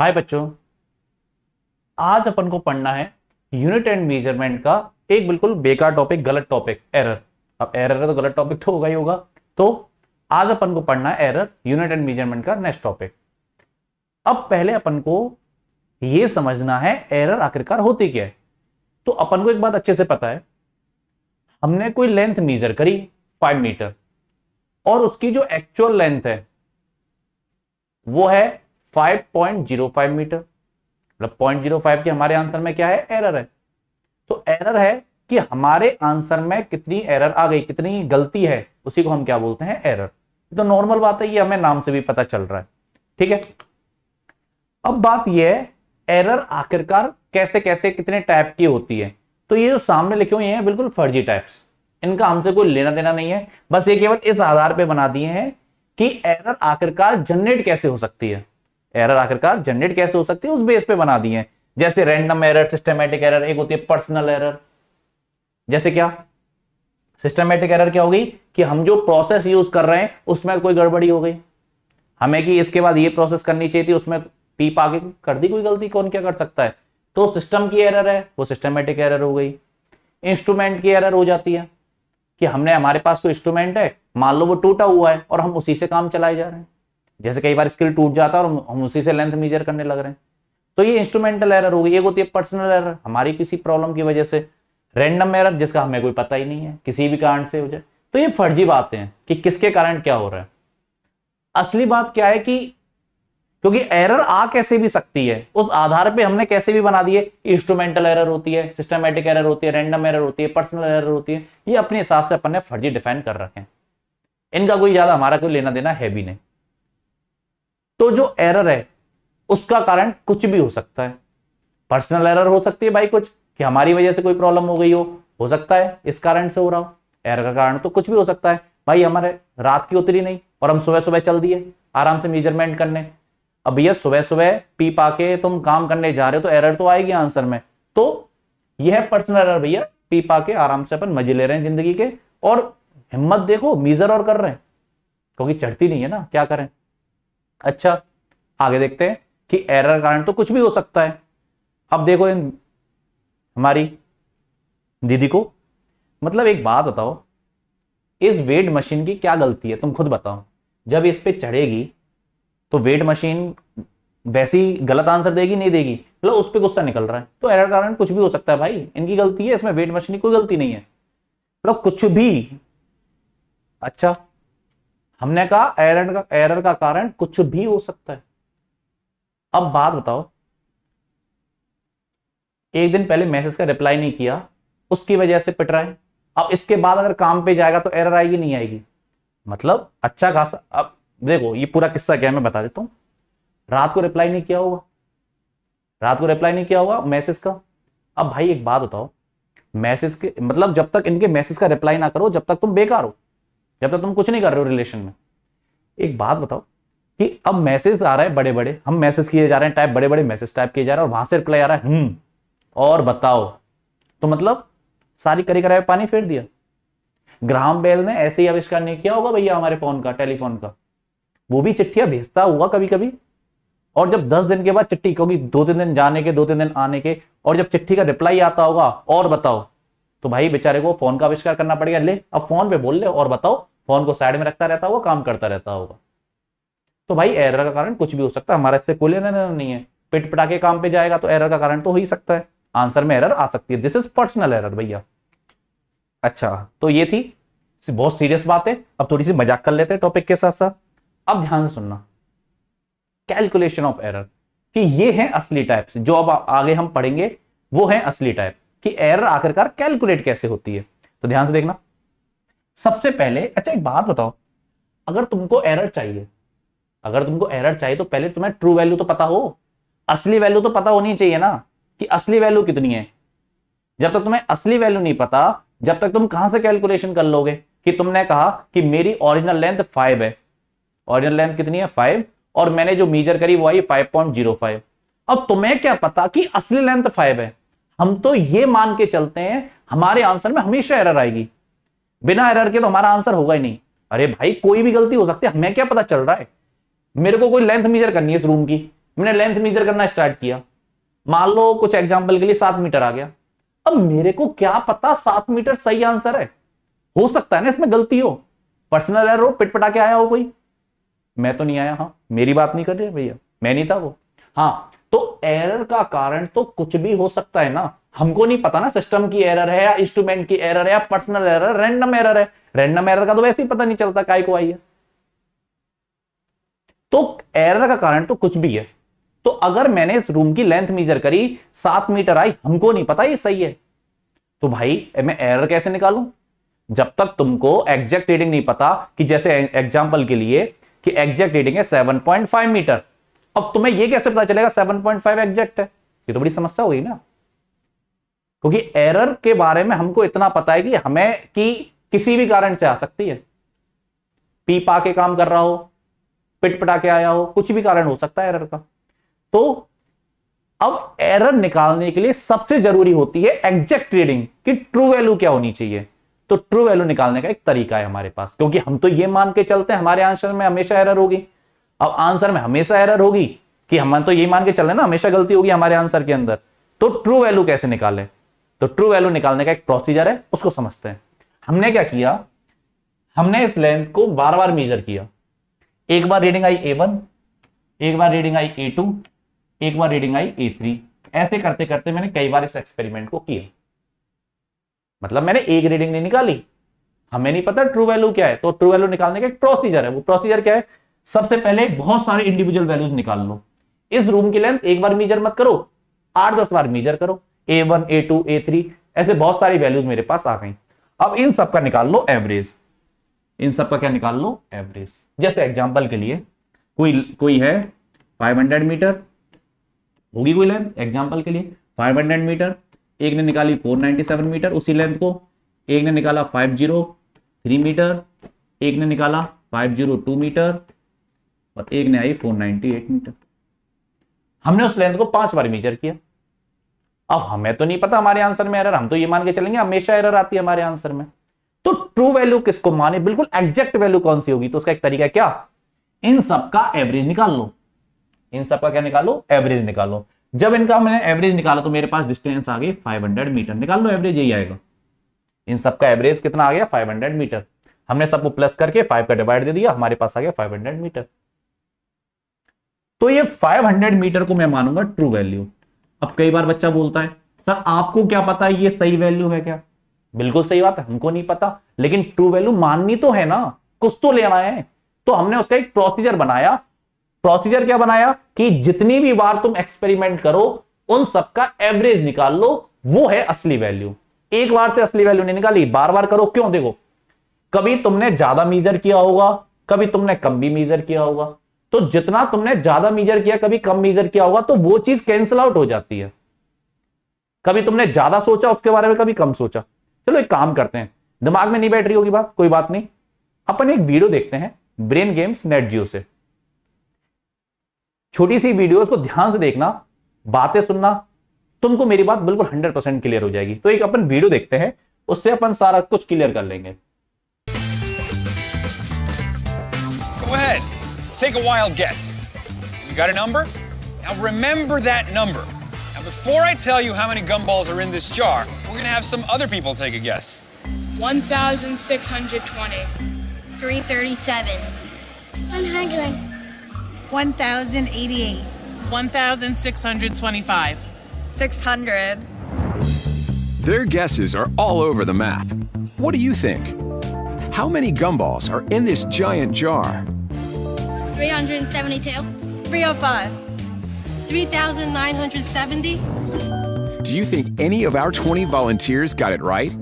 हाय बच्चों, आज अपन को पढ़ना है यूनिट एंड मेजरमेंट का एक बिल्कुल बेकार टॉपिक, गलत टॉपिक, एरर। अब एरर है तो गलत टॉपिक तो होगा ही होगा। तो आज अपन को पढ़ना है एरर, यूनिट एंड मेजरमेंट का नेक्स्ट टॉपिक। अब पहले अपन को यह समझना है एरर आखिरकार होती क्या है। तो अपन को एक बात अच्छे से पता है, हमने कोई लेंथ मेजर करी 5 मीटर और उसकी जो एक्चुअल लेंथ है वो है 5.05 मीटर। मतलब 0.05 के हमारे आंसर में क्या है, एरर है। तो एरर है कि हमारे आंसर में कितनी एरर आ गई, कितनी गलती है, उसी को हम क्या बोलते हैं, एरर। तो नॉर्मल बात है, ये हमें नाम से भी पता चल रहा है। ठीक है, अब बात यह है एरर आखिरकार कैसे कैसे कितने टाइप की होती है। तो ये जो सामने लिखे हुए हैं बिल्कुल फर्जी टाइप्स, इनका हमसे कोई लेना देना नहीं है। बस ये केवल इस आधार पर बना दिए हैं कि एरर आखिरकार जनरेट कैसे हो सकती है, एरर आखिरकार जनरेट कैसे हो सकती है उस बेस पे बना दिए हैं। जैसे रैंडम एरर, सिस्टमैटिक एरर, एक होती है पर्सनल एरर। जैसे क्या, सिस्टमैटिक एरर क्या होगी कि हम जो प्रोसेस यूज कर रहे हैं उसमें कोई गड़बड़ी हो गई, हमें कि इसके बाद ये प्रोसेस करनी चाहिए थी, उसमें पीप आगे कर दी कोई गलती, कौन क्या कर सकता है। तो सिस्टम की एरर है, वो सिस्टमैटिक एरर हो गई। इंस्ट्रूमेंट की एरर हो जाती है कि हमने, हमारे पास कोई इंस्ट्रूमेंट है, मान लो वो टूटा हुआ है और हम उसी से काम चलाए जा रहे हैं। जैसे कई बार स्किल टूट जाता है और हम उसी से लेंथ मेजर करने लग रहे हैं, तो ये इंस्ट्रूमेंटल एरर हो गई। एक होती है पर्सनल एरर, हमारी किसी प्रॉब्लम की वजह से। रैंडम एरर, जिसका हमें कोई पता ही नहीं है, किसी भी कारण से हो जाए। तो ये फर्जी बातें हैं कि किसके कारण क्या हो रहा है। असली बात क्या है कि क्योंकि एरर आ कैसे भी सकती है, उस आधार पे हमने कैसे भी बना दिए, इंस्ट्रूमेंटल एरर होती है, सिस्टमैटिक एरर होती है, रैंडम एरर होती है, पर्सनल एरर होती है। ये अपने हिसाब से अपन ने फर्जी डिफाइन कर रखे हैं, इनका कोई ज्यादा हमारा कोई लेना देना है भी नहीं। तो जो एरर है उसका कारण कुछ भी हो सकता है। पर्सनल एरर हो सकती है भाई, कुछ कि हमारी वजह से कोई प्रॉब्लम हो गई हो सकता है इस कारण से हो रहा हो। एरर का कारण तो कुछ भी हो सकता है भाई, हमारे रात की उतरी नहीं और हम सुबह सुबह चल दिए आराम से मेजरमेंट करने। अब भैया सुबह सुबह पी पाके तुम काम करने जा रहे हो तो एरर तो आएगी आंसर में। तो यह है पर्सनल एरर भैया, पी पाके आराम से अपन मजे ले रहे हैं जिंदगी के, और हिम्मत देखो मेजर और कर रहे हैं क्योंकि चढ़ती नहीं है ना, क्या करें। अच्छा, आगे देखते हैं कि एरर कारण तो कुछ भी हो सकता है। अब देखो इन हमारी दीदी को, मतलब एक बात बताओ, इस वेट मशीन की क्या गलती है, तुम खुद बताओ। जब इस पे चढ़ेगी तो वेट मशीन वैसी गलत आंसर देगी, नहीं देगी, मतलब उस पे गुस्सा निकल रहा है। तो एरर कारण कुछ भी हो सकता है भाई, इनकी गलती है, इसमें वेट मशीन की कोई गलती नहीं है, मतलब कुछ भी। अच्छा, हमने कहा एरर का कारण कुछ भी हो सकता है। अब बात बताओ, एक दिन पहले मैसेज का रिप्लाई नहीं किया, उसकी वजह से पिट रहा है। अब इसके बाद अगर काम पे जाएगा तो एरर आएगी नहीं आएगी, मतलब अच्छा खासा। अब देखो ये पूरा किस्सा क्या है मैं बता देता हूं। रात को रिप्लाई नहीं किया होगा, रात को रिप्लाई नहीं किया होगा मैसेज का। अब भाई एक बात बताओ, मैसेज के मतलब जब तक इनके मैसेज का रिप्लाई ना करो जब तक तुम बेकार हो, जब तक तुम कुछ नहीं कर रहे हो रिलेशन में। एक बात बताओ कि अब मैसेज आ रहा है बड़े बड़े, हम मैसेज किए जा रहे हैं, टाइप बड़े बड़े मैसेज टाइप किए जा रहे हैं और वहां से रिप्लाई आ रहा है और बताओ। तो मतलब सारी करी कराए पानी फेर दिया। ग्राहम बेल ने ऐसे ही आविष्कार नहीं किया होगा भैया हमारे फोन का, टेलीफोन का। वो भी चिट्ठियां भेजता हुआ कभी कभी, और जब 10 दिन के बाद चिट्ठी, क्योंकि 2-3 दिन जाने के 2-3 दिन आने के, और जब चिट्ठी का रिप्लाई आता होगा और बताओ, तो भाई बेचारे को फोन का आविष्कार करना पड़ेगा। ले अब फोन पे बोल ले और बताओ, फोन को साइड में रखता रहता होगा, काम करता रहता होगा। तो भाई एरर का कारण कुछ भी हो सकता है, हमारा इससे कोई लेना देना नहीं है। पिट पिटा के काम पे जाएगा तो एरर का कारण तो हो ही सकता है, आंसर में एरर आ सकती है। दिस इज पर्सनल एरर भैया। अच्छा, तो ये थी बहुत सीरियस बात है, अब थोड़ी सी मजाक कर लेते हैं टॉपिक के साथ साथ। अब ध्यान से सुनना, कैलकुलेशन ऑफ एरर, कि ये है असली टाइप्स, जो अब आगे हम पढ़ेंगे वो है असली टाइप, कि एरर आखिरकार कैलकुलेट कैसे होती है। तो ध्यान से देखना। सबसे पहले, अच्छा एक बात बताओ, अगर तुमको एरर चाहिए, अगर तुमको एरर चाहिए तो पहले तुम्हें ट्रू वैल्यू तो पता हो, असली वैल्यू तो पता होनी चाहिए ना, कि असली वैल्यू कितनी है। जब तक तुम्हें असली वैल्यू नहीं पता, जब तक तुम कहां से कैलकुलेशन कर लोगे। कि तुमने कहा कि मेरी ओरिजिनल लेंथ 5 है, ओरिजिनल लेंथ कितनी है 5, और मैंने जो मेजर करी वो आई 5.05। अब तुम्हें क्या पता कि असली लेंथ 5 है। हम तो ये मान के चलते हैं हमारे आंसर में हमेशा एरर आएगी, बिना एरर के तो हमारा आंसर होगा ही नहीं। अरे भाई कोई भी गलती हो सकती है, हमें क्या पता चल रहा है। मेरे को कोई लेंथ मेजर करनी है इस रूम की, मैंने लेंथ मेजर करना स्टार्ट किया, मान लो कुछ एग्जांपल के लिए 7 मीटर आ गया। अब मेरे को क्या पता 7 मीटर सही आंसर है, हो सकता है ना इसमें गलती हो, पर्सनल एरर हो, पिटपटा के आया हो कोई, मैं तो नहीं आया। हाँ, मेरी बात नहीं कर रहे भैया, मैं नहीं था वो। हाँ, तो एरर का कारण तो कुछ भी हो सकता है ना, हमको नहीं पता ना सिस्टम की एरर है या इंस्ट्रूमेंट की एरर है या पर्सनल एरर, रैंडम एरर है। रैंडम एरर का तो वैसे ही पता नहीं चलता काय को आई है। तो एरर का कारण तो कुछ भी है। तो अगर मैंने इस रूम की लेंथ मेजर करी, 7 मीटर आई, हमको नहीं पता ये सही है, तो भाई मैं एरर कैसे निकालूं? जब तक तुमको एग्जैक्ट रीडिंग नहीं पता, कि जैसे एग्जांपल के लिए कि एग्जैक्ट रीडिंग है 7.5 मीटर, अब तुम्हें ये कैसे पता चलेगा 7.5 एग्जैक्ट है? ये तो बड़ी समस्या हुई ना, क्योंकि एरर के बारे में हमको इतना पता है कि हमें कि किसी भी कारण से आ सकती है, पी पा के काम कर रहा हो, पिटपटा के आया हो, कुछ भी कारण हो सकता है एरर का। तो अब एरर निकालने के लिए सबसे जरूरी होती है एग्जैक्ट रीडिंग कि ट्रू वैल्यू क्या होनी चाहिए। तो ट्रू वैल्यू निकालने का एक तरीका है हमारे पास, क्योंकि हम तो ये मान के चलते हैं हमारे आंसर में हमेशा एरर होगी। अब आंसर में हमेशा एरर होगी कि हम तो ये मान के चल रहे हैं ना हमेशा गलती होगी हमारे आंसर के अंदर। तो ट्रू वैल्यू कैसे निकालें? तो ट्रू वैल्यू निकालने का एक प्रोसीजर है, उसको समझते हैं। हमने क्या किया, हमने इस लेंथ को बार बार मेजर किया। एक बार रीडिंग आई A1, एक बार रीडिंग आई A2, एक बार रीडिंग आई A3। ऐसे करते करते मैंने कई बार इस एक्सपेरिमेंट को किया। मतलब मैंने एक रीडिंग नहीं निकाली, हमें नहीं पता ट्रू वैल्यू क्या है, तो ट्रू वैल्यू निकालने का एक प्रोसीजर है। वो प्रोसीजर क्या है? सबसे पहले बहुत सारे इंडिविजुअल वैल्यूज निकाल लो। इस रूम की लेंथ एक बार मेजर मत करो, 8-10 बार मेजर करो। A1, A2, A3 ऐसे बहुत सारी वैल्यूज मेरे पास आ गई। अब इन सब का निकाल लो एवरेज। इन सब का क्या निकाल लो? एवरेज। जैसे एग्जांपल के लिए कोई है 500 मीटर होगी कोई लेंथ, एग्जांपल के लिए 500 मीटर, एक ने निकाली 497 मीटर उसी लेंथ को, एक ने निकाला 503 मीटर, एक ने निकाला 502 मीटर और एक ने आई 498 मीटर। हमने उस लेंथ को 5 बार मेजर किया। अब हमें तो नहीं पता हमारे आंसर में एरर, हम तो ये मान के चलेंगे हमेशा एरर आती है हमारे आंसर में। तो ट्रू वैल्यू किसको माने, बिल्कुल एग्जैक्ट वैल्यू कौन सी होगी? तो उसका एक तरीका क्या, इन सब का एवरेज निकाल लो। इन सब का क्या निकालो? एवरेज निकालो। जब इनका मैंने एवरेज निकाला तो मेरे पास डिस्टेंस आ गई 500 मीटर। निकाल लो एवरेज, यही आएगा। इन सब का एवरेज कितना आ गया? 500 मीटर। हमने सबको प्लस करके 5 का डिवाइड दे दिया, हमारे पास आ गया 500 मीटर। तो ये 500 मीटर को मैं मानूंगा ट्रू वैल्यू। अब कई बार बच्चा बोलता है सर आपको क्या पता ये सही वैल्यू है क्या? बिल्कुल सही बात है, हमको नहीं पता, लेकिन ट्रू वैल्यू माननी तो है ना, कुछ तो लेना है। तो हमने उसका एक प्रोसीजर बनाया। प्रोसीजर क्या बनाया कि जितनी भी बार तुम एक्सपेरिमेंट करो उन सबका एवरेज निकाल लो, वो है असली वैल्यू। एक बार से असली वैल्यू नहीं निकाली, बार बार करो। क्यों? देखो, कभी तुमने ज्यादा मेजर किया होगा, कभी तुमने कम भी मेजर किया होगा। तो जितना तुमने ज्यादा मेजर किया, कभी कम मेजर किया होगा, तो वो चीज कैंसिल आउट हो जाती है। कभी तुमने ज्यादा सोचा उसके बारे में, कभी कम सोचा। चलो एक काम करते हैं, दिमाग में नहीं बैठ रही होगी बात, कोई बात नहीं, अपन एक वीडियो देखते हैं ब्रेन गेम्स नेट जियो से। छोटी सी वीडियो, उसको ध्यान से देखना, बातें सुनना, तुमको मेरी बात बिल्कुल 100% क्लियर हो जाएगी। तो एक अपन वीडियो देखते हैं, उससे अपन सारा कुछ क्लियर कर लेंगे। Go ahead, take a wild guess. You got a number? Now remember that number. Now before I tell you how many gumballs are in this jar, we're gonna have some other people take a guess. 1,620. 337. 100. 1,088. 1,625. 600. Their guesses are all over the map. What do you think? How many gumballs are in this giant jar? 372. 305. 3,970. Do you think any of our 20 volunteers got it right?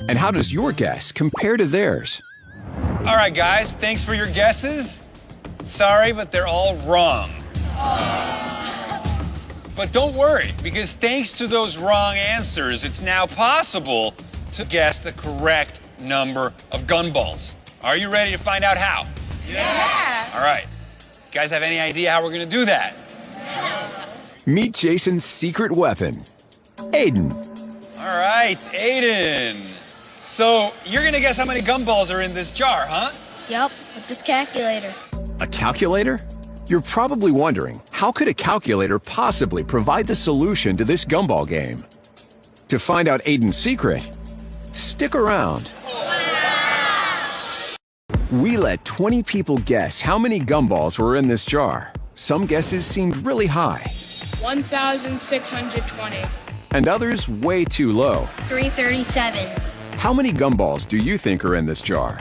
And how does your guess compare to theirs? All right, guys, thanks for your guesses. Sorry, but they're all wrong. But don't worry, because thanks to those wrong answers, it's now possible to guess the correct number of gunballs. Are you ready to find out how? Yeah. All right. You guys have any idea how we're going to do that? Meet Jason's secret weapon, Aiden. All right, Aiden. So you're going to guess how many gumballs are in this jar, huh? Yup, with this calculator. A calculator? You're probably wondering, how could a calculator possibly provide the solution to this gumball game? To find out Aiden's secret, stick around. We let 20 people guess how many gumballs were in this jar. Some guesses seemed really high, 1,620. and others way too low. 337. How many gumballs do you think are in this jar?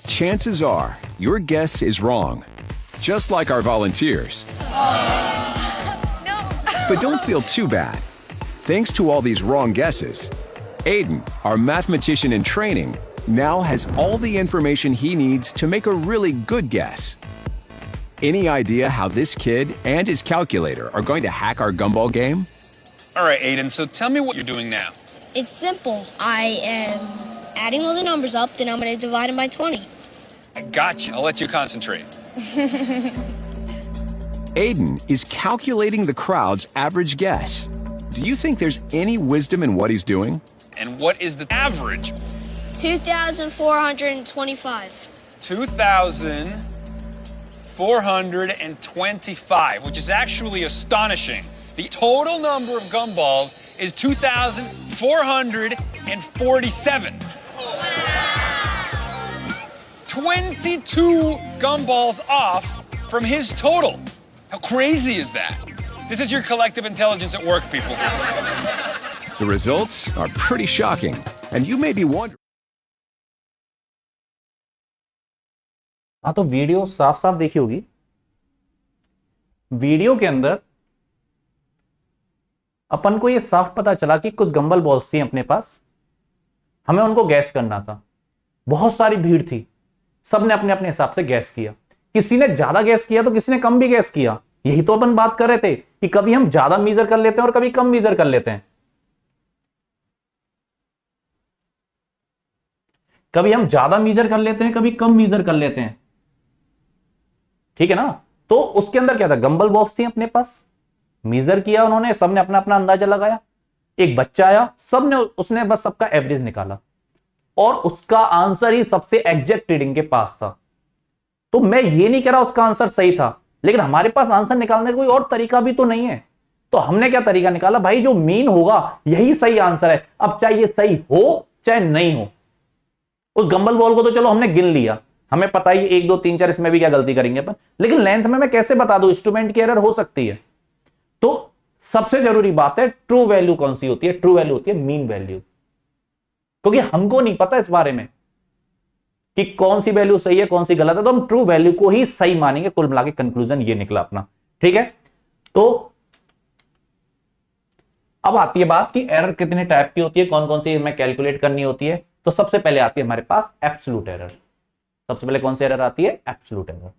Chances are your guess is wrong, just like our volunteers. But don't feel too bad. Thanks to all these wrong guesses, Aiden, our mathematician in training, now has all the information he needs to make a really good guess. Any idea how this kid and his calculator are going to hack our gumball game? All right, Aiden, so tell me what you're doing now. It's simple. I am adding all the numbers up, then I'm going to divide them by 20. I got you. I'll let you concentrate. Aiden is calculating the crowd's average guess. Do you think there's any wisdom in what he's doing? And what is the average? 2,425. 2,425, which is actually astonishing. The total number of gumballs is 2,447. 22 gumballs off from his total. How crazy is that? This is your collective intelligence at work, people. The results are pretty shocking, and you may be wondering. हाँ, तो video साफ साफ देखी होगी। Video के अंदर अपन को ये साफ पता चला कि कुछ गंबल बॉल्स थी अपने पास, हमें उनको गैस करना था। बहुत सारी भीड़ थी, सबने अपने अपने हिसाब से गैस किया। किसी ने ज्यादा गैस किया तो किसी ने कम भी गैस किया। यही तो अपन बात कर रहे थे कि कभी हम ज्यादा मीजर कर लेते हैं और कभी कम मीजर कर लेते हैं। कभी हम ज्यादा मीजर कर लेते हैं, कभी कम मीजर कर लेते हैं, ठीक है ना। तो उसके अंदर क्या था, गंबल बॉक्स थी अपने पास, मीजर किया उन्होंने, सबने अपना अपना अंदाजा लगाया। एक बच्चा आया, सबने उसने बस सबका एवरेज निकाला और उसका आंसर ही सबसे एग्जैक्ट रीडिंग के पास था। तो मैं ये नहीं कह रहा उसका आंसर सही था, लेकिन हमारे पास आंसर निकालने का कोई और तरीका भी तो नहीं है। तो हमने क्या तरीका निकाला, भाई जो मीन होगा यही सही आंसर है। अब चाहे ये सही हो चाहे नहीं हो, उस गंबल बॉल को तो चलो हमने गिन लिया, हमें पता ही 1 2 3 4 इसमें भी क्या गलती करेंगे अपन, लेकिन लेंथ में मैं कैसे बता दूं, इंस्ट्रूमेंट की एरर हो सकती है। तो सबसे जरूरी बात है ट्रू वैल्यू कौन सी होती है, ट्रू वैल्यू होती है मीन वैल्यू, क्योंकि हमको नहीं पता इस बारे में कि कौन सी वैल्यू सही है कौन सी गलत है, तो हम ट्रू वैल्यू को ही सही मानेंगे। कुल मिला के कंक्लूजन ये निकला अपना, ठीक है। तो अब आती है बात कि एरर कितने टाइप की होती है, कौन कौन सी हमें कैलकुलेट करनी होती है। तो सबसे पहले आती है हमारे पास एब्सोल्यूट एरर। सबसे पहले कौन सी एरर आती है, एब्सोल्यूट एरर।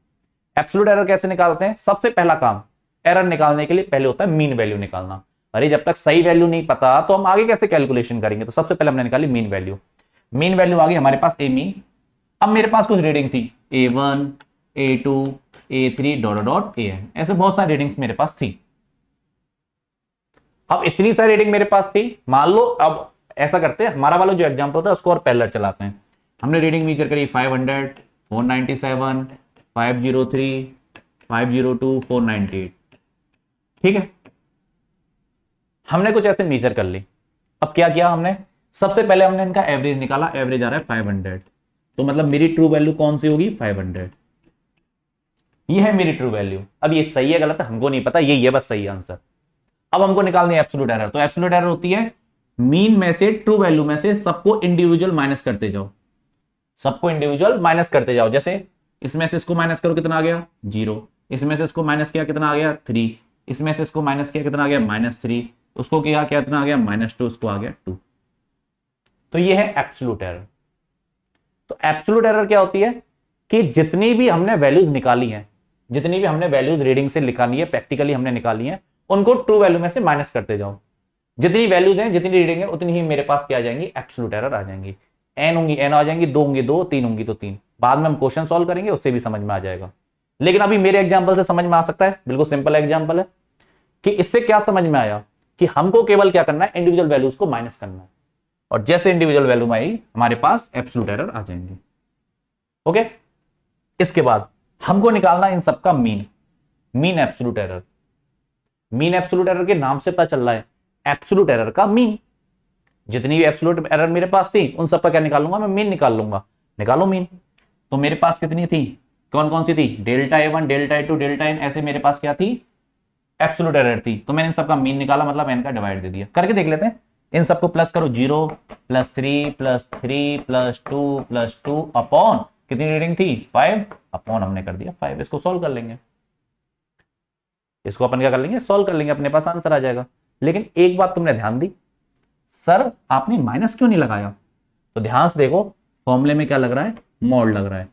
एब्सोल्यूट एरर कैसे निकालते हैं, सबसे पहला काम एरर निकालने के लिए पहले होता है मीन वैल्यू निकालना। अरे जब तक सही वैल्यू नहीं पता तो हम आगे कैसे कैलकुलेशन करेंगे। तो सबसे पहले हमने निकाली मीन वैल्यू। मीन वैल्यू आ गई हमारे पास ए मीन। अब मेरे पास कुछ रीडिंग थी A1 A2 A3 dot dot AN, ऐसे बहुत सारी रीडिंग्स मेरे पास थी। अब इतनी सारी रीडिंग मेरे पास थी, मान लो अब ऐसा करते हैं, हमारा वाला जो एग्जांपल था उसको और पैरेलल चलाते हैं। हमने रीडिंग मीजर करी 500 497 503 502 498, ठीक है। हमने कुछ ऐसे मीजर कर ली। अब क्या किया हमने, सबसे पहले हमने इनका एवरेज निकाला, एवरेज आ रहा है 500, तो मतलब मेरी ट्रू वैल्यू कौन सी होगी 500, ये है मेरी ट्रू वैल्यू। अब ये सही है गलत है हमको नहीं पता, ये बस सही आंसर। अब हमको निकालनी है एब्सोल्यूट एरर। तो एब्सोल्यूट एरर होती है मीन में से, ट्रू वैल्यू में से सबको इंडिविजुअल माइनस करते जाओ, सबको इंडिविजुअल माइनस करते जाओ। जैसे इसमें से इसको माइनस करो, कितना आ गया 0, इसमें से इसको माइनस किया कितना आ गया 3, इसमें से इसको माइनस किया कितना आ गया -3, उसको किया कितना आ गया -2, उसको आ गया 2। तो ये है एब्सोल्यूट एरर। तो एब्सोल्यूट एरर क्या होती है कि जितनी भी हमने वैल्यूज निकाली हैं, जितनी भी हमने वैल्यूज रीडिंग से निकाली है, प्रैक्टिकली हमने निकाली है, उनको ट्रू वैल्यू में से माइनस करते जाओ। जितनी वैल्यूज हैं, जितनी रीडिंग है, उतनी ही मेरे पास क्या आ जाएंगी, एब्सोल्यूट एरर आ जाएंगी। n होंगी n आ जाएंगी, 2 होंगी 2, 3 होंगी तो 3। बाद में हम क्वेश्चन सॉल्व करेंगे, उससे भी समझ में आ जाएगा। लेकिन अभी मेरे एग्जाम्पल से समझ में आ सकता है, बिल्कुल सिंपल एग्जाम्पल है कि इससे क्या समझ में आया कि हमको केवल क्या करना है, इंडिविजुअल वैल्यूज को माइनस करना है, और जैसे इंडिविजुअल वैल्यू में आई हमारे पास एब्सोल्यूट एरर आ जाएंगे। ओके, इसके बाद हमको निकालना इन सबका mean. Mean absolute error. Mean absolute error के नाम से पता चल रहा है एब्सोल्यूट एरर का मीन। जितनी भी एब्सोल्यूट एरर मेरे पास थी उन सबका क्या निकाल लूंगा मैं, मीन निकाल लूंगा। निकालो मीन। तो मेरे पास कितनी थी, कौन कौन सी थी, delta A1, delta A2, delta n, ऐसे मेरे पास क्या थी, एब्सोल्यूट एरर थी। तो मैंने इन सबका मीन निकाला, मतलब n का डिवाइड दे दिया। करके देख लेते हैं। इन सबको प्लस करो, 0 + 3 + 3 + 2 + 2 अपॉन कितनी रीडिंग थी 5, अपॉन हमने कर दिया 5। इसको सॉल्व कर लेंगे, इसको अपन क्या कर लेंगे, सॉल्व कर लेंगे, अपने पास आंसर आ जाएगा। लेकिन एक बात तुमने ध्यान दी, सर आपने माइनस क्यों नहीं लगाया? तो ध्यान से देखो, फॉर्मूले में क्या लग रहा है, मॉड लग रहा है।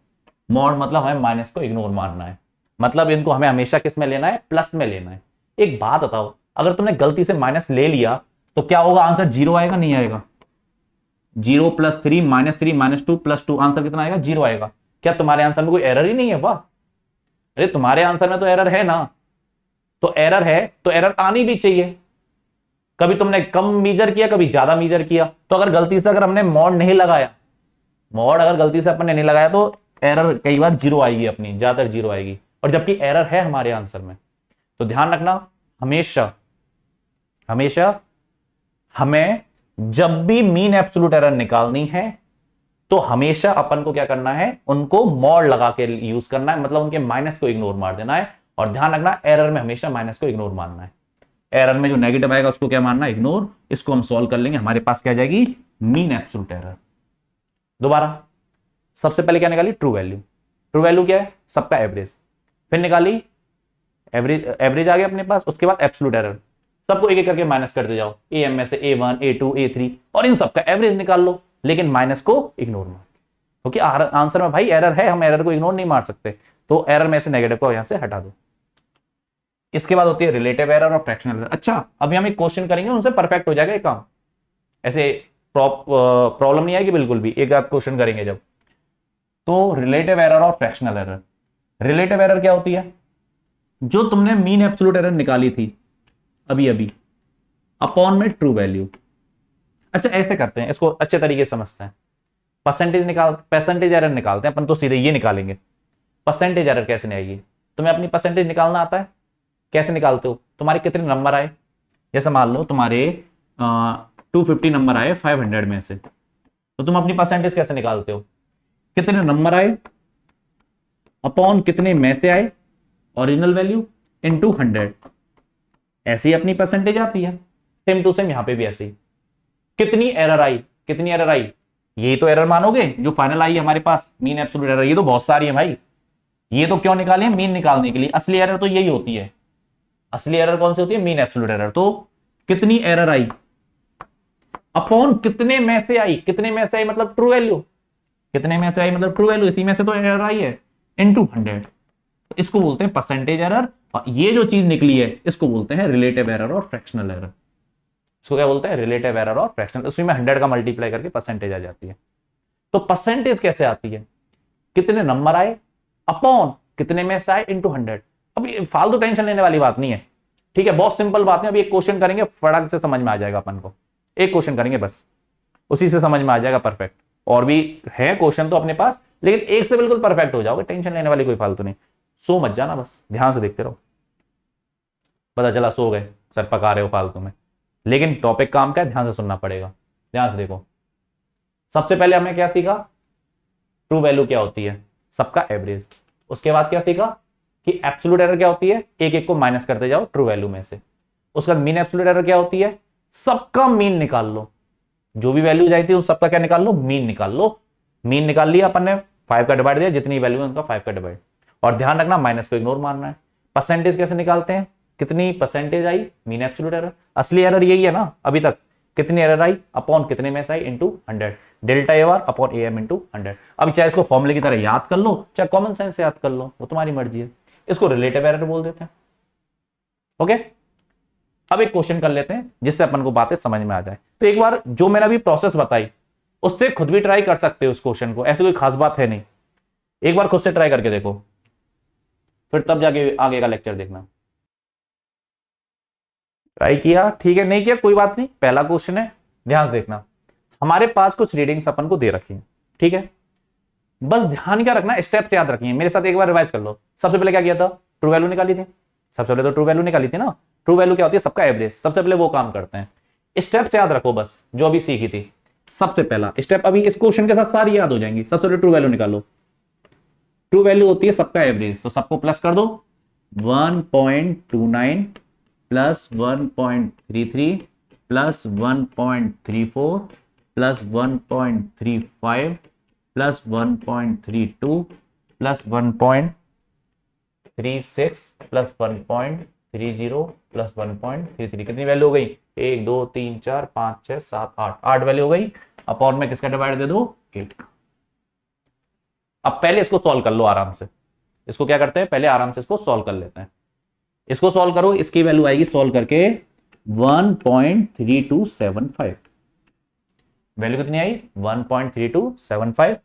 मॉड मतलब हमें माइनस को इग्नोर मारना है, मतलब इनको हमें हमेशा किस में लेना है, प्लस में लेना है। एक बात बताओ, अगर तुमने गलती से माइनस ले लिया तो क्या होगा, आंसर 0 आएगा, नहीं आएगा? 0 + 3 -3 -2 + 2 आंसर कितना आएगा, 0 आएगा। क्या तुम्हारे आंसर में कोई एरर ही नहीं है? वाह, अरे तुम्हारे आंसर में तो एरर है ना। तो एरर है तो एरर आनी भी चाहिए। कभी तुमने कम मीजर किया, कभी ज्यादा मीजर किया। तो अगर गलती से अगर हमने मॉड नहीं लगाया, मॉड अगर गलती से अपन ने नहीं लगाया तो एरर कई बार 0 आएगी, अपनी ज्यादातर 0 आएगी, और जबकि एरर है हमारे आंसर में। तो ध्यान रखना, हमेशा हमेशा हमें जब भी मीन एब्सोल्यूट एरर निकालनी है तो हमेशा अपन को क्या करना है, उनको मॉड लगा के यूज करना है, मतलब उनके माइनस को इग्नोर मार देना है। और ध्यान रखना, एरर में हमेशा माइनस को इग्नोर मारना है। एरर में जो नेगेटिव आएगा उसको क्या मानना है, इग्नोर। इसको हम सॉल्व कर लेंगे, हमारे पास क्या आ जाएगी, मीन एब्सोल्यूट एरर। दोबारा, सबसे पहले क्या निकाली, ट्रू वैल्यू। ट्रू वैल्यू क्या है, सबका एवरेज। फिर निकाली एवरेज, एवरेज आ गया अपने पास। उसके बाद एब्सोल्यूट एरर, सबको एक एक करके माइनस करते जाओ, AM में से A1, A2, A3, और इन सबका एवरेज निकाल लो, लेकिन माइनस को इग्नोर मार, क्योंकि आंसर में भाई एरर है, हम एरर को इग्नोर नहीं मार सकते। तो एरर में से नेगेटिव को यहां से हटा दो। इसके बाद होती है रिलेटिव एरर और फ्रैक्शनल एरर। अच्छा, अभी हम एक क्वेश्चन करेंगे, उनसे परफेक्ट हो जाएगा ये काम। ऐसे प्रॉब्लम नहीं आएगी बिल्कुल भी, एक आध क्वेश्चन करेंगे जब। तो रिलेटिव एरर और फ्रैक्शनल एरर। रिलेटिव एरर क्या होती है, जो तुमने मीन एब्सोल्यूट एरर निकाली थी अभी अभी, अपॉन में ट्रू वैल्यू। अच्छा, ऐसे करते हैं, इसको अच्छे तरीके से समझते हैं। परसेंटेज एरर निकालते हैं अपन, तो सीधे ये निकालेंगे। परसेंटेज एरर कैसे नहीं आएगी, तुम्हें अपनी परसेंटेज निकालना आता है? कैसे निकालते हो, तुम्हारे कितने नंबर आए, जैसे मान लो तुम्हारे 250 नंबर आए 500 में से, तो तुम अपनी परसेंटेज कैसे निकालते हो, कितने नंबर आए अपॉन कितने में से आए, ओरिजिनल वैल्यू इनटू 100। ऐसी अपनी परसेंटेज आती है। सेम टू सेम यहां पे भी ऐसी। कितनी एरर आई, कितनी एरर आई, यही तो एरर मानोगे जो फाइनल आई हमारे पास, मीन एब्सोल्यूट एरर। ये तो बहुत सारी है भाई, ये तो क्यों निकाले, मीन निकालने के लिए। असली एरर तो यही होती है। असली एरर कौन सी होती है, मीन एब्सोल्यूट एरर। तो कितनी एरर आई अपॉन कितने में से आई, कितने में से आई मतलब ट्रू वैल्यू, कितने में से आई मतलब ट्रू वैल्यू, इसी में से तो एरर आई है, इनटू 100। तो इसको बोलते हैं परसेंटेज एरर, और ये जो चीज निकली है इसको बोलते हैं रिलेटिव एरर और फ्रैक्शनल एरर। इसको क्या बोलते हैं, रिलेटिव एरर और फ्रैक्शनल। उसमें 100 का मल्टीप्लाई करके परसेंटेज आ जाती है। तो परसेंटेज कैसे आती है, कितने नंबर आए अपॉन कितने में से आए इनटू 100। अब फालतू टेंशन लेने वाली बात नहीं है, ठीक है, बहुत सिंपल बात है। अभी एक क्वेश्चन करेंगे, फटाक से समझ में आ जाएगा अपन को। एक क्वेश्चन करेंगे बस, उसी से समझ में आ जाएगा परफेक्ट। और भी है क्वेश्चन तो अपने पास, लेकिन एक से बिल्कुल परफेक्ट हो जाओगे, टेंशन लेने वाली कोई फालतू नहीं। सो मत जाना, बस ध्यान से देखते रहो। पता चला सो गए, सर पका रहे हो फालतू में, लेकिन टॉपिक काम का है, ध्यान से सुनना पड़ेगा। ध्यान से देखो, सबसे पहले हमने क्या सीखा, ट्रू वैल्यू क्या होती है, सबका एवरेज। उसके बाद क्या सीखा कि एब्सोल्यूट एरर क्या होती है, एक एक को माइनस करते जाओ ट्रू वैल्यू में से। उसके बाद मीन एब्सोल्यूट एरर क्या होती है, सबका मीन निकाल लो, जो भी वैल्यू आई थी उस सबका क्या निकाल लो, मीन निकाल लो। मीन निकाल लिया अपन ने, 5 का डिवाइड दिया, जितनी वैल्यू है उनका 5 का डिवाइड। और ध्यान रखना, माइनस को इग्नोर मारना है। परसेंटेज कैसे निकालते हैं, कितनी परसेंटेज आई, मीन एब्सोल्यूट एरर। असली एरर यही है ना अभी तक, कितनी एरर आई अपॉन कितने में से आई into 100, delta AR upon AM into 100। अब चाहे इसको फॉर्मूले की तरह याद कर लो, चाहे कॉमन सेंस से याद कर लो, वो तुम्हारी मर्जी है। इसको रिलेटिव एरर बोल देते हैं। ओके, अब एक क्वेश्चन कर लेते हैं जिससे अपन को बातें समझ में आ जाए। तो एक बार जो मैंने अभी प्रोसेस बताई उससे खुद भी ट्राई कर सकते हो उस क्वेश्चन को, ऐसी कोई खास बात है नहीं। एक बार खुद से ट्राई करके देखो, फिर तब जाके आगे का लेक्चर देखना। ट्राई किया, ठीक है, नहीं किया कोई बात नहीं। पहला क्वेश्चन है, ध्यान से देखना। हमारे पास कुछ रीडिंग्स अपन को दे रखी है, ठीक है, बस ध्यान क्या रखना, स्टेप्स याद रखिए। मेरे साथ एक बार रिवाइज कर लो। सबसे पहले क्या किया था, ट्रू वैल्यू निकाली थी, सबसे पहले तो ट्रू वैल्यू निकाली थी ना। ट्रू वैल्यू क्या होती है, सबका एवरेज। सबसे पहले वो काम करते हैं, स्टेप्स याद रखो बस जो अभी सीखी थी। सबसे पहला स्टेप अभी इस क्वेश्चन के साथ सारी याद हो जाएंगी। सबसे पहले ट्रू वैल्यू निकालो। ट्रू वैल्यू होती है सबका एवरेज, तो सबको प्लस कर दो। 1.29 plus 1.33 plus 1.34 plus 1.35 plus 1.32 plus 1.36 plus 1.30 plus 1.33। कितनी वैल्यू हो गई, 1 2 3 4 5 6 7 8, 8 वैल्यू हो गई। अपॉन में किसका डिवाइड दे दो, 8 का। अब पहले इसको सॉल्व कर लो आराम से। इसको क्या करते हैं, पहले आराम से इसको सॉल्व कर लेते हैं। इसको सॉल्व करो, इसकी वैल्यू आएगी सॉल्व करके 1.3275। वैल्यू कितनी आई, 1.3275।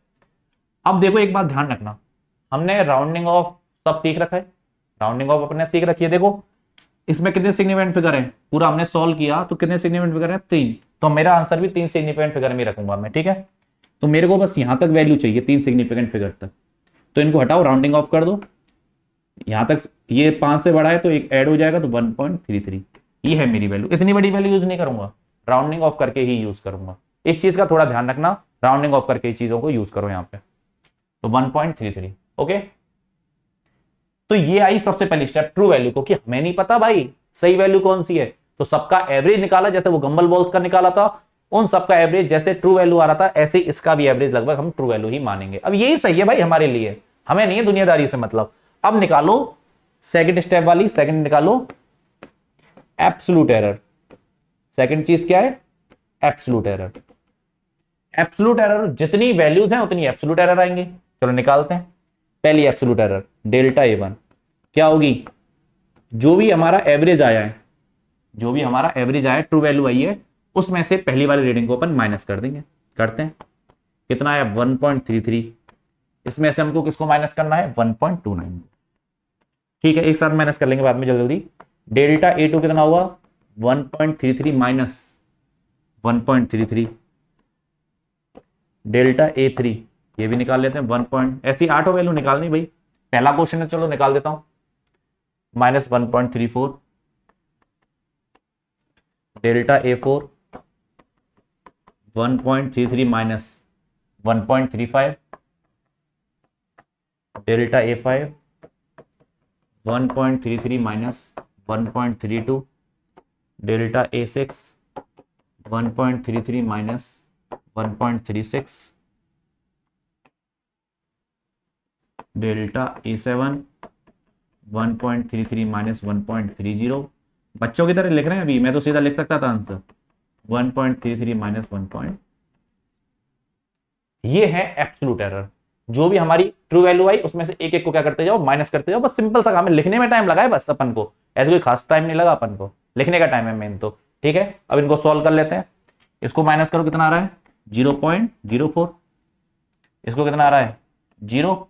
अब देखो एक बात ध्यान रखना, हमने राउंडिंग ऑफ सब सीख रखा है, राउंडिंग ऑफ अपने सीख रखी है। देखो इसमें कितने सिग्निफिकेंट फिगर हैं, पूरा हमने सॉल्व किया तो कितने सिग्निफिकेंट फिगर हैं, 3। तो मेरा आंसर भी 3 सिग्निफिकेंट फिगर में रखूंगा मैं, ठीक है। तो मेरे को बस यहां तक वैल्यू चाहिए, 3 सिग्निफिकेंट फिगर तक। तो इनको हटाओ, राउंडिंग ऑफ कर दो। यहां तक ये 5 से बड़ा है तो एक ऐड हो जाएगा, तो 1.33। ये है मेरी वैल्यू। इतनी बड़ी वैल्यू यूज नहीं करूंगा, राउंडिंग ऑफ करके ही यूज करूंगा। इस चीज का थोड़ा ध्यान रखना, राउंडिंग ऑफ करके चीजों को यूज करो यहां पे। तो 1.33, ओके। तो ये आई सबसे पहली स्टेप ट्रू वैल्यू को, कि हमें नहीं पता भाई सही वैल्यू कौन सी है, तो सबका एवरेज निकाला। जैसे वो गंबल बॉल्स का निकाला था, उन सबका एवरेज जैसे ट्रू वैल्यू आ रहा था, ऐसे इसका भी एवरेज लगभग हम ट्रू वैल्यू ही मानेंगे। अब यही सही है भाई हमारे लिए, हमें नहीं है दुनियादारी से मतलब। अब निकालो सेकंड स्टेप वाली, सेकंड निकालो एब्सोल्यूट एरर। सेकंड चीज क्या है, एब्सोल्यूट एरर। एब्सोल्यूट एरर जितनी वैल्यूज हैं उतनी एब्सोल्यूट एरर आएंगी। चलो निकालते हैं। पहली एब्सोल्यूट एरर डेल्टा A1 क्या होगी, जो भी हमारा एवरेज आया है, जो भी हमारा एवरेज आया है, ट्रू वैल्यू आई है, उसमें से पहली वाली रीडिंग को अपन माइनस कर देंगे। करते हैं, कितना है 1.33। इसमें से हमको किसको माइनस करना है, 1.29। ठीक है, एक साथ माइनस कर लेंगे बाद में जल्दी जल्दी। डेल्टा A2 कितना हुआ, 1.33 माइनस 1.33। डेल्टा A3 ये भी निकाल लेते हैं, 1 ऐसी 8 वैल्यू निकालनी भाई, पहला क्वेश्चन है, चलो निकाल देता हूं। Minus 1.34। Delta A4 1.33 minus 1.35। Delta A5 1.33 minus 1.32। Delta A6 1.33 minus 1.36। Delta A7 1.33 minus 1.30। बच्चों की तरह लिख रहे हैं अभी, मैं तो सीधा लिख सकता था आंसर 1.33 माइनस 1. ये है एब्सोल्यूट एरर। जो भी हमारी ट्रू वैल्यू आई उसमें से एक एक को क्या करते जाओ, माइनस करते जाओ। बस सिंपल सा काम है, लिखने में टाइम लगा है बस अपन को, ऐसे कोई खास टाइम नहीं लगा अपन को, लिखने का टाइम है मेन तो। ठीक है, अब इनको सॉल्व कर लेते हैं। इसको माइनस करो, कितना आ रहा है 0.04। इसको कितना आ रहा है 0।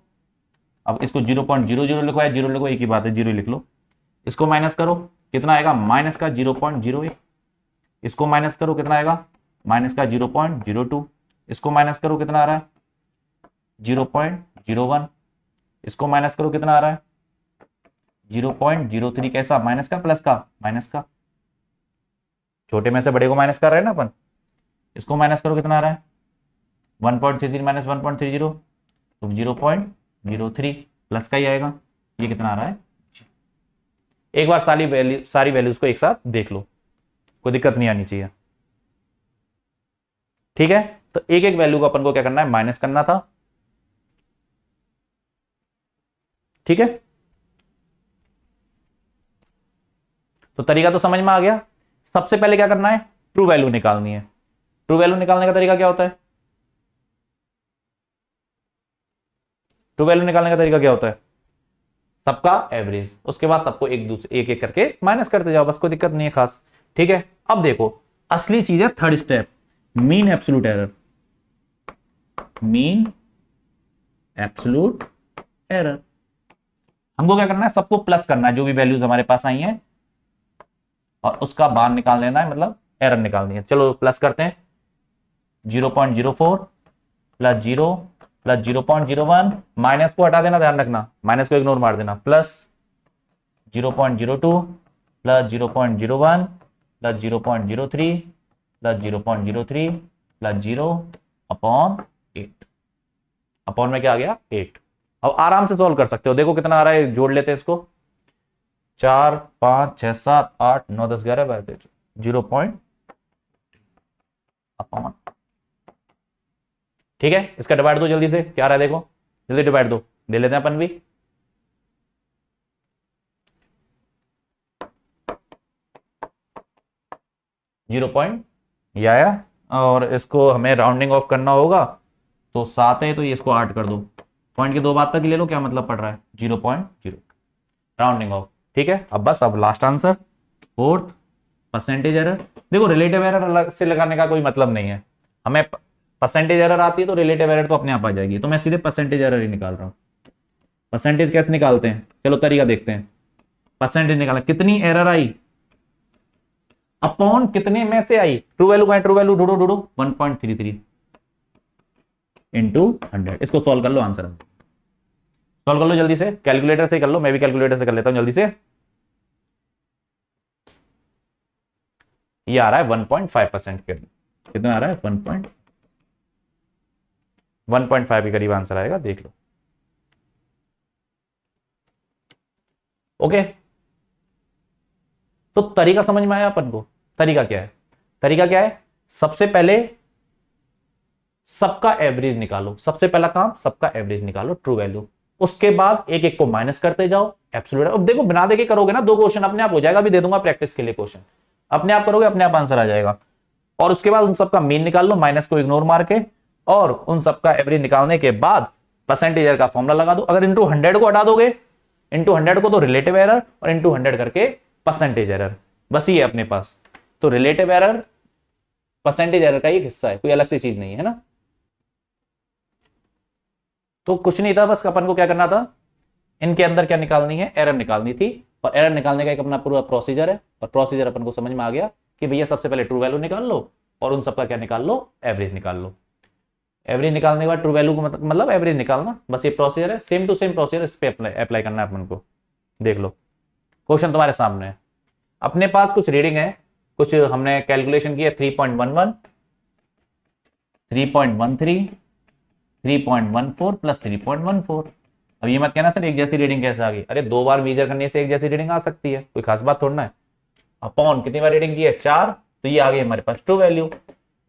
अब इसको 0.00 लिखो या 0 लिखो, एक ही बात है, 0 लिख लो। इसको माइनस करो, कितना आएगा माइनस का 0.01। इसको माइनस करो, कितना आएगा माइनस का 0.02। इसको माइनस करो, कितना आ रहा है 0.01। इसको माइनस करो, कितना आ रहा है 0.03। कैसा, माइनस का प्लस का, माइनस का, छोटे में से बड़े को माइनस कर रहे हैं ना अपन। इसको माइनस करो, कितना आ रहा है 1.33 माइनस 1.30 तो 0.03 प्लस का ही आएगा। ये कितना आ रहा है, एक बार सारी वैल्यूज को एक साथ देख लो, कोई दिक्कत नहीं आनी चाहिए। ठीक है, तो एक एक वैल्यू को अपन को क्या करना है, माइनस करना था। ठीक है, तो तरीका तो समझ में आ गया। सबसे पहले क्या करना है, ट्रू वैल्यू निकालनी है। ट्रू वैल्यू निकालने का तरीका क्या होता है, ट्रू वैल्यू निकालने का तरीका क्या होता है, सबका एवरेज, उसके बाद सबको एक एक करके माइनस करते जाओ, बस कोई दिक्कत नहीं है खास। ठीक है, अब देखो असली चीज है third step, mean absolute error. Mean absolute error, हमको क्या करना है, सबको प्लस करना है जो भी वैल्यूज हमारे पास आई हैं, और उसका बाहर निकाल लेना है, मतलब एरर निकालनी है। चलो प्लस करते हैं, 0.04 प्लस 0 प्लस 0.01, माइनस को हटा देना, ध्यान रखना माइनस को इग्नोर मार देना, plus 0.02 plus 0.01 plus 0.03 plus 0.03 plus 0 upon 8। Upon में क्या आ गया 8। अब आराम से सॉल्व कर सकते हो, देखो कितना आ रहा है, जोड़ लेते हैं इसको। 4 5 6 7 8 9 10 11 12 0. अपॉन, ठीक है। इसका डिवाइड दो जल्दी से, क्या आ रहा है देखो, जल्दी डिवाइड दो, दे लेते हैं अपन भी। जीरो पॉइंट ये आया, और इसको हमें राउंडिंग ऑफ करना होगा, तो 7 है तो ये इसको 8 कर दो, पॉइंट के दो बात तक ले लो, क्या मतलब पड़ रहा है 0.0, राउंडिंग ऑफ। ठीक है, अब बस अब last answer fourth, percentage error. देखो रिलेटिव एरर अलग से लगाने का कोई मतलब नहीं है, हमें परसेंटेज एरर आती है तो रिलेटिव एरर तो अपने आप आ जाएगी, तो मैं सीधे परसेंटेज एरर ही निकाल रहा हूं। परसेंटेज कैसे निकालते हैं, चलो तरीका देखते हैं। परसेंटेज निकालना, कितनी एरर आई अपॉन कितने में से आई, ट्रू वैल्यू का, ट्रू वैल्यू ढूंढो ढूंढो, 1.33 इंटू 100। इसको सॉल्व कर लो, आंसर सॉल्व कर लो जल्दी से, कैलकुलेटर से कर लो, मैं भी कैलकुलेटर से कर लेता हूं जल्दी से। ये आ रहा है 1.5% के, कितना आ रहा है 1.5 के करीब आंसर आएगा, देख लो। ओके, तो तरीका समझ में आया अपन को। तरीका क्या है, तरीका क्या है, सबसे पहले सबका एवरेज निकालो, सबसे पहला काम सबका एवरेज निकालो, ट्रू वैल्यू। उसके बाद एक एक को माइनस करते जाओ, एब्सोल्यूट। अब देखो बिना देखे करोगे ना, दो क्वेश्चन अपने आप हो जाएगा, अभी दे दूंगा प्रैक्टिस के लिए क्वेश्चन, अपने आप करोगे अपने आप आंसर आ जाएगा। और उसके बाद उन सबका मीन निकाल लो, माइनस को इग्नोर मार के, और उन सबका एवरेज निकालने के बाद परसेंटेज का फॉर्मूला लगा दो। अगर इंटू 100 को हटा दोगे, इंटू 100 को, तो रिलेटिव एरर, और इंटू 100 करके परसेंटेज एरर, बस ये है अपने पास। तो रिलेटिव एरर परसेंटेज एरर का एक हिस्सा है, कोई अलग से चीज नहीं है ना। तो कुछ नहीं था, बस अपन को क्या करना था, इनके अंदर क्या निकालनी है, एरर निकालनी थी, और एरर निकालने का एक अपना पूरा प्रोसीजर है, और प्रोसीजर अपन को समझ में आ गया कि भैया सबसे पहले ट्रू वैल्यू निकाल लो, और उन सबका क्या निकाल लो, एवरेज निकाल लो। एवरेज निकालने के बाद ट्रू वैल्यू को मतलब एवरेज निकालना, बस ये प्रोसीजर है, सेम टू सेम प्रोसीजर इस पे अप्लाई करना है अपन को। देख लो क्वेश्चन तुम्हारे सामने है, अपने पास कुछ रीडिंग है, कुछ हमने कैलकुलेशन की है, 3.11 3.13 3.14 प्लस 3.14। अब ये मत कहना सर एक जैसी रीडिंग कैसे आ गई, अरे दो बार मेजर करने से एक जैसी रीडिंग आ सकती है, कोई खास बात थोड़ा ना है। अपॉन कितनी बार रीडिंग की है, 4, तो ये आ गई हमारे पास ट्रू वैल्यू।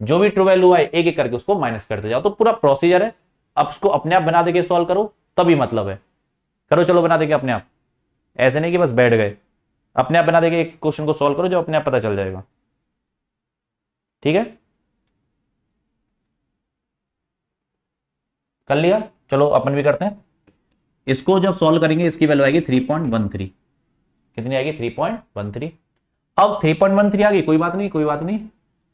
जो भी ट्रू वैल्यू आए एक एक करके उसको माइनस करते जाओ, तो पूरा प्रोसीजर है। अब उसको अपने आप बना देके सॉल्व करो, तभी मतलब है। करो चलो बना देके अपने आप, ऐसे नहीं कि बस बैठ गए, अपने आप बना देके एक क्वेश्चन को सॉल्व करो, जो अपने आप पता चल जाएगा। ठीक है, कर लिया, चलो अपन भी करते हैं। इसको जब सॉल्व करेंगे इसकी वैल्यू आएगी 3.13, कितनी आएगी 3.13। अब 3.13 आ गई, कोई बात नहीं कोई बात नहीं।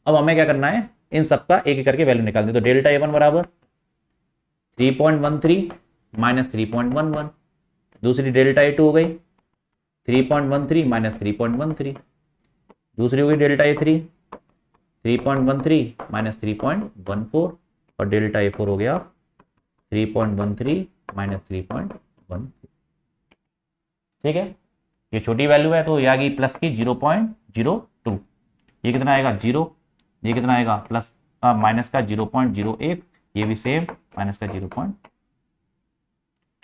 अब हमें क्या करना है, इन सबका एक एक करके वैल्यू निकालनी है। तो डेल्टा A1 बराबर 3.13 माइनस 3.11, दूसरी डेल्टा A2 हो गई 3.13 माइनस 3.13, दूसरी हो गई डेल्टा A3 3.13 माइनस 3.14, और डेल्टा A4 हो गया 3.13 माइनस 3.13। ठीक है, ये छोटी वैल्यू है तो ये आ गई प्लस की 0.02, ये कितना आएगा 0, ये कितना आएगा प्लस माइनस का 0.01, ये भी सेम माइनस का 0.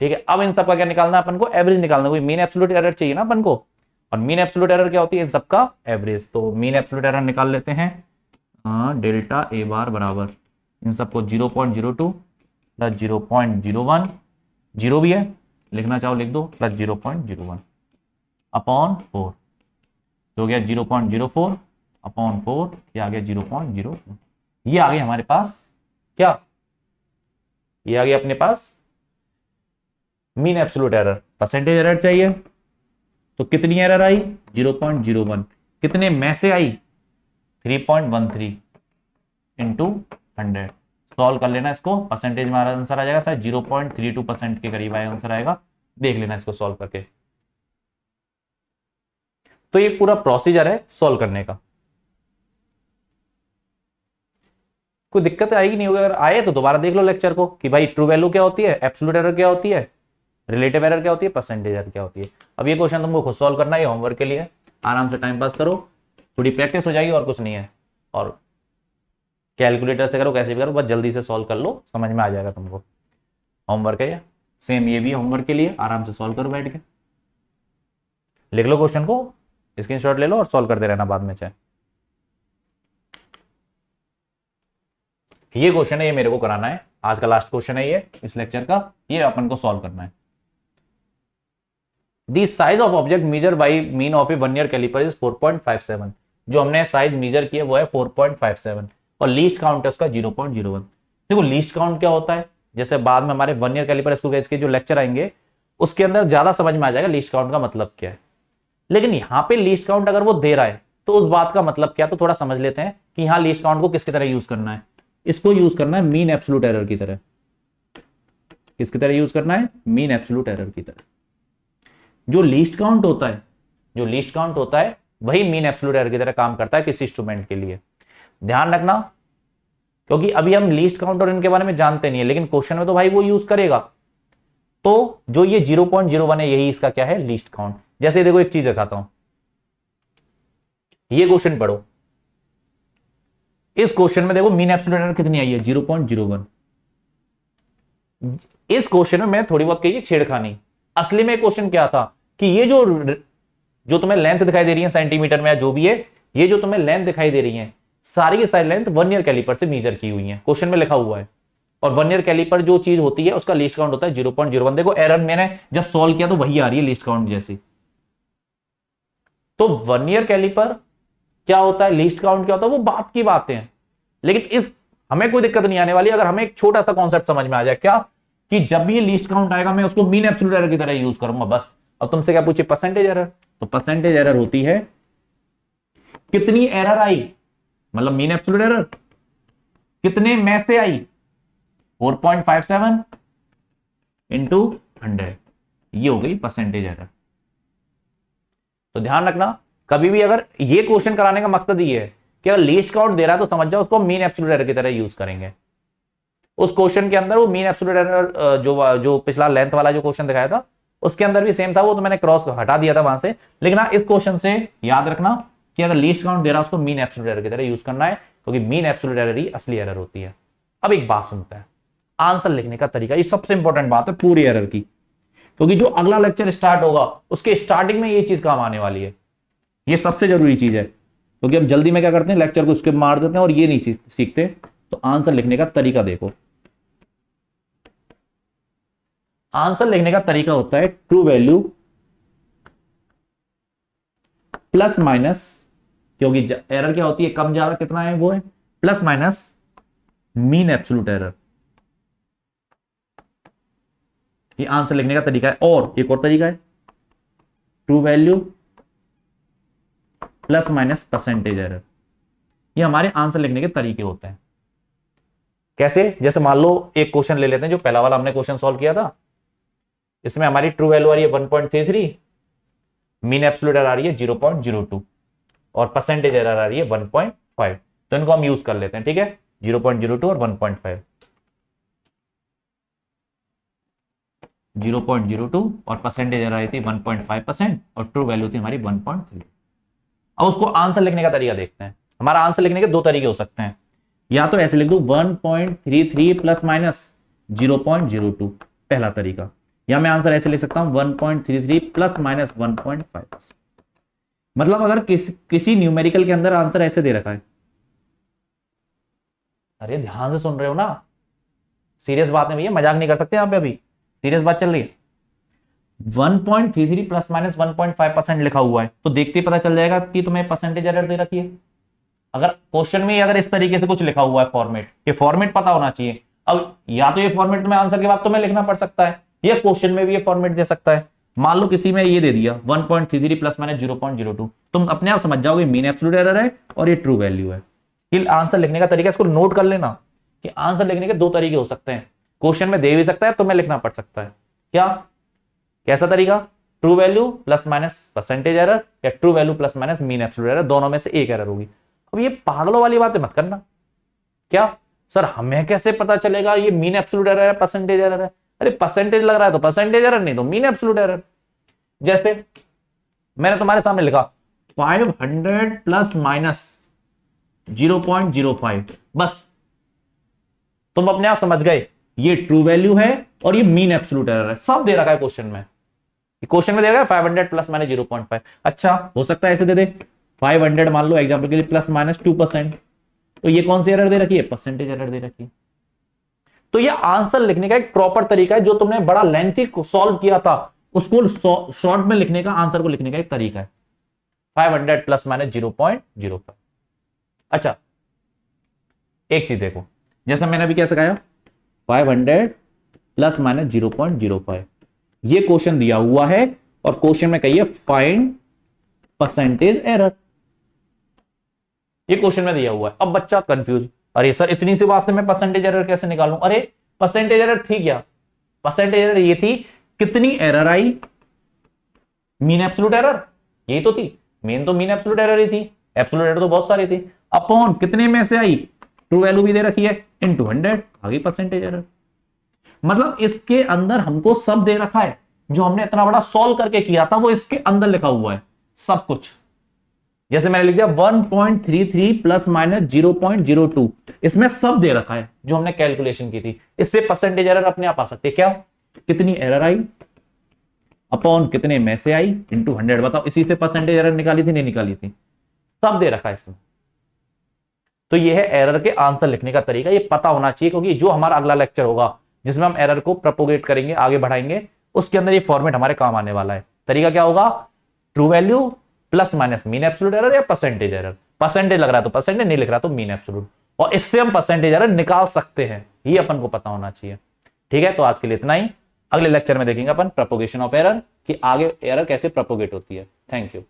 ठीक है, अब इन सबका क्या निकालना है अपन को, एवरेज निकालना, कोई मीन एब्सोल्यूट एरर चाहिए ना अपन को, और मीन एब्सोल्यूट एरर क्या होती है, इन सबका एवरेज। तो मीन एब्सोल्यूट एरर निकाल लेते हैं, डेल्टा ए बार बराबर इन सबको 0.02 प्लस 0.01, जीरो भी है लिखना चाहो लिख दो, प्लस 0.01 अपॉन 4, तो हो गया 0.04 अपॉन 4, ये आ गया 0.0, ये आ गई हमारे पास क्या, ये आ गया अपने पास mean absolute error. Percentage error चाहिए तो कितनी एरर आई 0.01, कितने में से आई 3.13 इंटू 100। सॉल्व कर लेना इसको, परसेंटेज में हमारा आंसर आ जाएगा शायद 0.32% के करीब आया आंसर आएगा, देख लेना इसको सॉल्व करके। तो ये पूरा प्रोसीजर है सॉल्व करने का, कोई दिक्कत आएगी नहीं होगी, अगर आए तो दोबारा देख लो लेक्चर को कि भाई ट्रू वैल्यू क्या होती है, एब्सोल्यूट एरर क्या होती है, रिलेटिव एरर क्या होती है, परसेंटेज एरर क्या होती है। अब ये क्वेश्चन तुमको खुद सॉल्व करना है, ये होमवर्क के लिए है, आराम से टाइम पास करो, थोड़ी प्रैक्टिस हो जाएगी और कुछ नहीं है। और कैलकुलेटर से करो, कैसे भी करो, बस जल्दी से सॉल्व कर लो, समझ में आ जाएगा तुमको। होमवर्क है ये, सेम ये भी होमवर्क के लिए, आराम से सॉल्व करो बैठ के। लिख लो क्वेश्चन को, स्क्रीनशॉट ले लो और सॉल्व करते रहना बाद में चाहे। ये क्वेश्चन है, ये मेरे को कराना है, आज का लास्ट क्वेश्चन है ये इस लेक्चर का, ये अपन को सॉल्व करना है। The size of object measure by mean of a 1 year caliper is 4.57। जो हमने साइज मेजर किया वो है 4.57 और लीस्ट काउंट है उसका 0.01। देखो लीस्ट काउंट क्या होता है, जैसे बाद में हमारे 1 ईयर कैलिपर स्क्रू गेज के जो लेक्चर आएंगे उसके अंदर ज्यादा समझ में आ जाएगा लीस्ट काउंट का मतलब क्या है। लेकिन यहाँ पे लीस्ट काउंट अगर वो दे रहा है तो उस बात का मतलब क्या, तो थोड़ा समझ लेते हैं कि यहाँ लीस्ट काउंट को किसकी तरह यूज करना है। इसको यूज करना है मीन एब्सोल्यूट एरर की तरह। किसकी तरह यूज करना है, मीन एब्सोल्यूट एरर की तरह। जो लीस्ट काउंट होता है, जो लीस्ट काउंट होता है वही मीन एब्सोल्यूट एरर की तरह काम करता है किसी इंस्ट्रूमेंट के लिए। ध्यान रखना, क्योंकि अभी हम लीस्ट काउंट और इनके बारे में जानते नहीं है, लेकिन क्वेश्चन में तो भाई वो यूज करेगा। तो जो ये 0.01 है यही इसका क्या है, लीस्ट काउंट। जैसे देखो एक चीज दिखाता हूं, ये क्वेश्चन पढ़ो, इस क्वेश्चन में देखो मीन एब्सोल्यूट एरर कितनी आई है, 0.01। इस क्वेश्चन में मैं थोड़ी बहुत कही छेड़खानी, असली में क्वेश्चन क्या था कि ये जो तुम्हें लेंथ दिखाई दे रही है सेंटीमीटर में या जो भी है, ये जो तुम्हें लेंथ दिखाई दे रही है सारी की सारी लेंथ 1 ईयर कैलिपर से मेजर की हुई है, क्वेश्चन में लिखा हुआ है। और 1 ईयर कैलिपर जो चीज होती है उसका लीस्ट काउंट होता है 0.01। देखो एरर मैंने जब सॉल्व किया तो वही आ रही है लीस्ट काउंट जैसी। तो 1 ईयर कैलिपर क्या होता है, लीस्ट काउंट क्या होता है, वो बात की बातें हैं। लेकिन इस हमें कोई दिक्कत नहीं आने वाली अगर हमें एक छोटा सा कॉन्सेप्ट समझ में आ जाए, क्या कि जब भी ये लीस्ट काउंट आएगा मैं उसको मीन एब्सोल्यूट एरर की तरह यूज करूंगा बस। अब तुमसे क्या पूछे, परसेंटेज एरर, तो परसेंटेज एरर होती है कितनी एरर आई, मतलब मीन एब्सोल्यूट एरर कितने में से आई, 4.57 इंटू 100, ये हो गई परसेंटेज एरर। तो ध्यान रखना, कभी भी अगर ये क्वेश्चन कराने का मकसद ये है कि अगर लीस्ट काउंट दे रहा है तो समझ जाओ उसको मीन एब्सोल्यूट एरर की तरह यूज करेंगे। उस क्वेश्चन के अंदर वो मीन एब्सोल्यूट एरर जो पिछला लेंथ वाला जो क्वेश्चन दिखाया था उसके अंदर भी सेम था, वो तो मैंने क्रॉस हटा दिया था वहां से। लेकिन इस क्वेश्चन से याद रखना कि अगर लीस्ट काउंट दे रहा है उसको मीन एब्सोल्यूट एरर की तरह यूज करना है, क्योंकि मीन एब्सोल्यूट एरर ही असली एरर होती है। अब एक बात सुनते हैं, आंसर लिखने का तरीका, ये सबसे इंपॉर्टेंट बात है पूरी एरर की, क्योंकि जो अगला लेक्चर स्टार्ट होगा उसके स्टार्टिंग में ये चीज काम आने वाली है। ये सबसे जरूरी चीज है, क्योंकि हम जल्दी में क्या करते हैं, लेक्चर को स्किप मार देते हैं और ये नहीं सीखते। तो आंसर लिखने का तरीका देखो, आंसर लिखने का तरीका होता है ट्रू वैल्यू प्लस माइनस, क्योंकि एरर क्या होती है, कम ज्यादा कितना है वो है, plus minus mean absolute error. ये आंसर लिखने का तरीका है। और एक और तरीका है true value plus minus percentage error. ये हमारे आंसर लिखने के तरीके होते हैं। कैसे, जैसे मान लो एक क्वेश्चन ले लेते हैं, जो पहला वाला हमने क्वेश्चन सॉल्व किया था, इसमें हमारी ट्रू वैल्यू आ रही है 1.33, मीन एब्सोल्यूट एरर आ रही है 0.02 और परसेंटेज एरर आ रही है 1.5। तो इनको हम यूज कर लेते हैं, ठीक है, 0.02 और 1.5, 0.02 और परसेंटेज एरर आई थी 1.5% और ट्रू वैल्यू थी हमारी 1.3। अब उसको आंसर लिखने का तरीका देखते हैं। हमारा आंसर लिखने के दो तरीके हो सकते हैं, या तो ऐसे लिख दो 1.33 प्लस माइनस 0.02 पहला तरीका, या मैं आंसर ऐसे लिख सकता हूं 1.33 प्लस माइनस 1.5%। मतलब अगर किसी न्यूमेरिकल के अंदर आंसर ऐसे दे रखा है, अरे ध्यान से सुन रहे हो ना, सीरियस बात है भैया, मजाक नहीं कर सकते यहां पे, अभी सीरियस बात चल रही है। 1.33 प्लस माइनस 1.5% लिखा हुआ है तो देखते ही पता चल जाएगा कि तुम्हें परसेंटेज एरर दे रखी है। अगर क्वेश्चन में अगर इस तरीके से कुछ लिखा हुआ है फॉर्मेट, ये फॉर्मेट पता होना चाहिए। अब या तो ये फॉर्मेट तुम्हें आंसर के बाद तुम्हें लिखना पड़ सकता है, या क्वेश्चन में भी ये फॉर्मेट दे सकता है। मान लो किसी में ये दे दिया 1.33 प्लस माइनस 0.02, तुम अपने आप समझ जाओगे मीन एब्सोल्यूट एरर है और ये ट्रू वैल्यू है। ये आंसर लिखने का तरीका, इसको नोट कर लेना कि आंसर लिखने के दो तरीके हो सकते हैं। क्वेश्चन में दे भी सकता है, तुम्हें लिखना पड़ सकता है। क्या, कैसा तरीका, true value plus minus percentage error या true value plus minus mean absolute error, दोनों में से एक एरर होगी। अब ये पागलों वाली बातें मत करना, क्या सर हमें कैसे पता चलेगा ये मीन एब्सोल्यूट एरर है परसेंटेज एरर है। अरे परसेंटेज लग रहा है तो परसेंटेज एरर, नहीं तो मीन एब्सोल्यूट एरर। जैसे मैंने तुम्हारे सामने लिखा 500 प्लस माइनस 0.05, बस तुम अपने आप समझ गए ये ट्रू वैल्यू है और ये मीन एब्सोल्यूट एरर है। सब दे रखा है क्वेश्चन में, क्वेश्चन में दे रखा है 500 प्लस माइनस 0.5। अच्छा हो सकता है ऐसे दे दे 500 मान लो एग्जांपल के लिए प्लस माइनस 2%, तो ये कौन सी एरर दे रखी है? परसेंटेज एरर दे रखी है। तो ये आंसर लिखने का एक प्रॉपर तरीका है, जो तुमने बड़ा लेंथी सॉल्व किया था उसको शॉर्ट में लिखने का, आंसर को लिखने का एक तरीका है 500 प्लस माइनस 0.05। अच्छा एक चीज देखो, जैसा मैंने अभी क्या सिखाया 500 प्लस माइनस 0.05, ये क्वेश्चन दिया हुआ है और क्वेश्चन में कहिए फाइंड परसेंटेज एरर, ये क्वेश्चन में दिया हुआ है। अब बच्चा कंफ्यूज, अरे सर इतनी सी बात से मैं परसेंटेज एरर कैसे निकालूं? अरे परसेंटेज एरर थी क्या? परसेंटेज एरर ये थी कितनी एरर आई, मीन एब्सोल्यूट एरर यही तो थी, मेन तो मीन एब्सोल्यूट एरर ही थी, एब्सोल्यूट एरर तो बहुत सारी थी, अपॉन कितने में से आई, ट्रू वैल्यू भी दे रखी है, इनटू 100 आगे परसेंटेज एरर। मतलब इसके अंदर हमको सब दे रखा है, जो हमने इतना बड़ा सॉल्व करके किया था वो इसके अंदर लिखा हुआ है सब कुछ। जैसे मैंने लिख दिया 1.33 प्लस माइनस 0.02, इसमें सब दे रखा है जो हमने कैलकुलेशन की थी। इससे परसेंटेज एरर अपने आप आ सकती है। क्या? कितनी एरर आई अपॉन कितने में से आई इंटू 100। बताओ इसी से परसेंटेज एरर निकाली थी नहीं निकाली थी? सब दे रखा है इसमें। तो ये है एरर के आंसर लिखने का तरीका, ये पता होना चाहिए, क्योंकि जो हमारा अगला लेक्चर होगा जिसमें हम एरर को प्रोपोगेट करेंगे, आगे बढ़ाएंगे, उसके अंदर ये फॉर्मेट हमारे काम आने वाला है। तरीका क्या होगा? True value plus minus mean absolute error या परसेंटेज एरर। परसेंटेज लग रहा है तो परसेंटेज, नहीं लिख रहा तो मीन एब्सोल्यूट, और इससे हम परसेंटेज एरर निकाल सकते हैं, ये अपन को पता होना चाहिए। ठीक है, तो आज के लिए इतना ही। अगले लेक्चर में देखेंगे अपन प्रोपोगेशन ऑफ एरर, कि आगे एरर कैसे प्रोपोगेट होती है। Thank you.